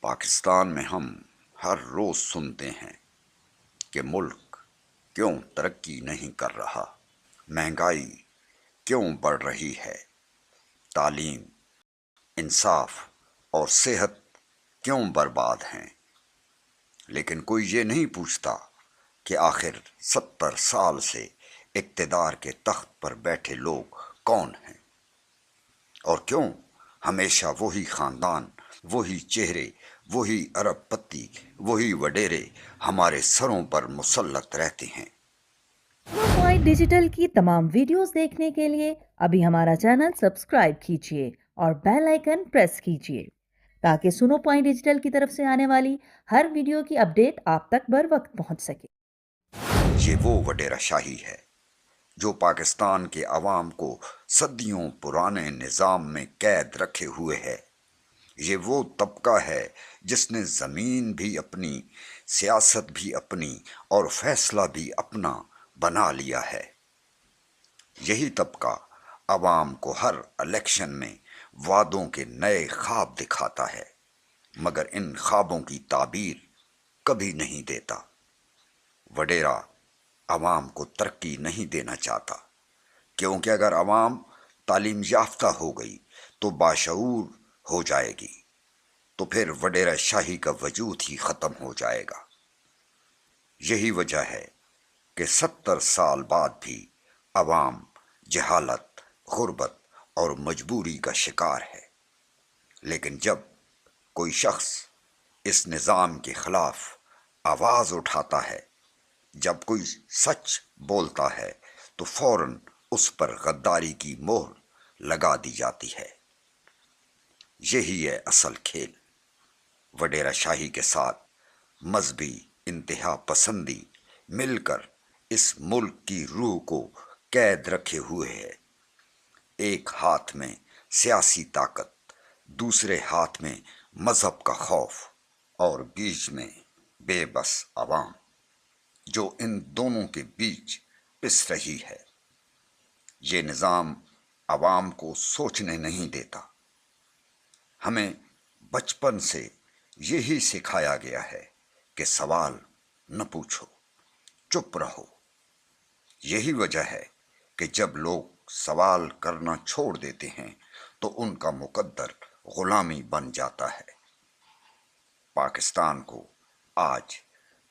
پاکستان میں ہم ہر روز سنتے ہیں کہ ملک کیوں ترقی نہیں کر رہا، مہنگائی کیوں بڑھ رہی ہے، تعلیم، انصاف اور صحت کیوں برباد ہیں۔ لیکن کوئی یہ نہیں پوچھتا کہ آخر 70 سال سے اقتدار کے تخت پر بیٹھے لوگ کون ہیں، اور کیوں ہمیشہ وہی خاندان، وہی چہرے، وہی ارب پتی، وہی وڈیرے ہمارے سروں پر مسلط رہتے ہیں۔ سنو پوائنٹ ڈیجیٹل کی تمام ویڈیوز دیکھنے کے لیے ابھی ہمارا چینل سبسکرائب کیجیے اور بیل آئیکن پریس کیجیے تاکہ سنو پوائنٹ ڈیجیٹل کی طرف سے آنے والی ہر ویڈیو کی اپڈیٹ آپ تک بر وقت پہنچ سکے۔ یہ وہ وڈیرہ شاہی ہے جو پاکستان کے عوام کو صدیوں پرانے نظام میں قید رکھے ہوئے ہے۔ یہ وہ طبقہ ہے جس نے زمین بھی اپنی، سیاست بھی اپنی اور فیصلہ بھی اپنا بنا لیا ہے۔ یہی طبقہ عوام کو ہر الیکشن میں وعدوں کے نئے خواب دکھاتا ہے، مگر ان خوابوں کی تعبیر کبھی نہیں دیتا۔ وڈیرا عوام کو ترقی نہیں دینا چاہتا، کیونکہ اگر عوام تعلیم یافتہ ہو گئی تو باشعور ہو جائے گی، تو پھر وڈیرہ شاہی کا وجود ہی ختم ہو جائے گا۔ یہی وجہ ہے کہ 70 سال بعد بھی عوام جہالت، غربت اور مجبوری کا شکار ہے۔ لیکن جب کوئی شخص اس نظام کے خلاف آواز اٹھاتا ہے، جب کوئی سچ بولتا ہے، تو فوراً اس پر غداری کی مہر لگا دی جاتی ہے۔ یہی ہے اصل کھیل۔ وڈیرہ شاہی کے ساتھ مذہبی انتہا پسندی مل کر اس ملک کی روح کو قید رکھے ہوئے ہے۔ ایک ہاتھ میں سیاسی طاقت، دوسرے ہاتھ میں مذہب کا خوف، اور بیچ میں بے بس عوام جو ان دونوں کے بیچ پس رہی ہے۔ یہ نظام عوام کو سوچنے نہیں دیتا۔ ہمیں بچپن سے یہی سکھایا گیا ہے کہ سوال نہ پوچھو، چپ رہو۔ یہی وجہ ہے کہ جب لوگ سوال کرنا چھوڑ دیتے ہیں تو ان کا مقدر غلامی بن جاتا ہے۔ پاکستان کو آج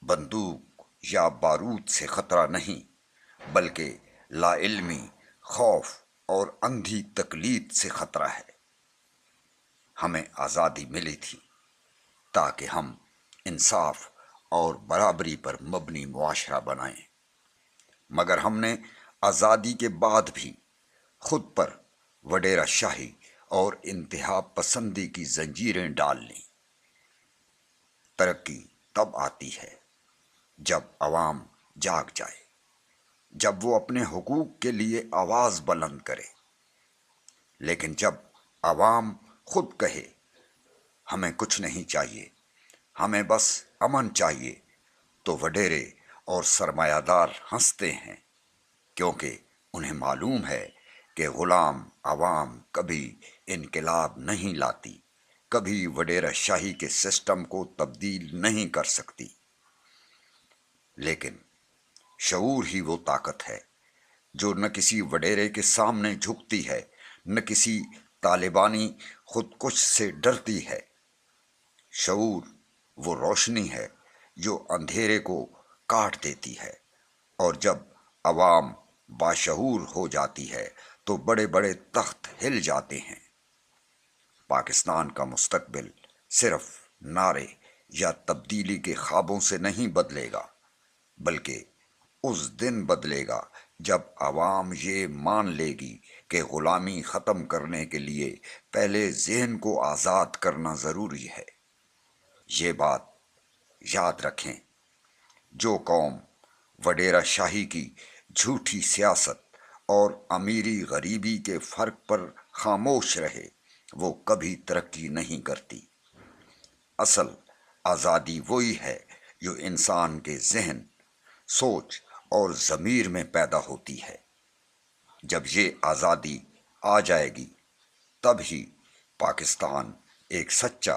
بندوق یا بارود سے خطرہ نہیں، بلکہ لا علمی، خوف اور اندھی تقلید سے خطرہ ہے۔ ہمیں آزادی ملی تھی تاکہ ہم انصاف اور برابری پر مبنی معاشرہ بنائیں، مگر ہم نے آزادی کے بعد بھی خود پر وڈیرہ شاہی اور انتہا پسندی کی زنجیریں ڈال لیں۔ ترقی تب آتی ہے جب عوام جاگ جائے، جب وہ اپنے حقوق کے لیے آواز بلند کرے۔ لیکن جب عوام خود کہے ہمیں کچھ نہیں چاہیے، ہمیں بس امن چاہیے، تو وڈیرے اور سرمایہ دار ہنستے ہیں، کیونکہ انہیں معلوم ہے کہ غلام عوام کبھی انقلاب نہیں لاتی، کبھی وڈیرہ شاہی کے سسٹم کو تبدیل نہیں کر سکتی۔ لیکن شعور ہی وہ طاقت ہے جو نہ کسی وڈیرے کے سامنے جھکتی ہے، نہ کسی طالبانی خودکش سے ڈرتی ہے۔ شعور وہ روشنی ہے جو اندھیرے کو کاٹ دیتی ہے، اور جب عوام باشعور ہو جاتی ہے تو بڑے بڑے تخت ہل جاتے ہیں۔ پاکستان کا مستقبل صرف نعرے یا تبدیلی کے خوابوں سے نہیں بدلے گا، بلکہ اس دن بدلے گا جب عوام یہ مان لے گی کہ غلامی ختم کرنے کے لیے پہلے ذہن کو آزاد کرنا ضروری ہے۔ یہ بات یاد رکھیں، جو قوم وڈیرہ شاہی کی جھوٹی سیاست اور امیری غریبی کے فرق پر خاموش رہے، وہ کبھی ترقی نہیں کرتی۔ اصل آزادی وہی ہے جو انسان کے ذہن، سوچ اور ضمیر میں پیدا ہوتی ہے۔ جب یہ آزادی آ جائے گی، تب ہی پاکستان ایک سچا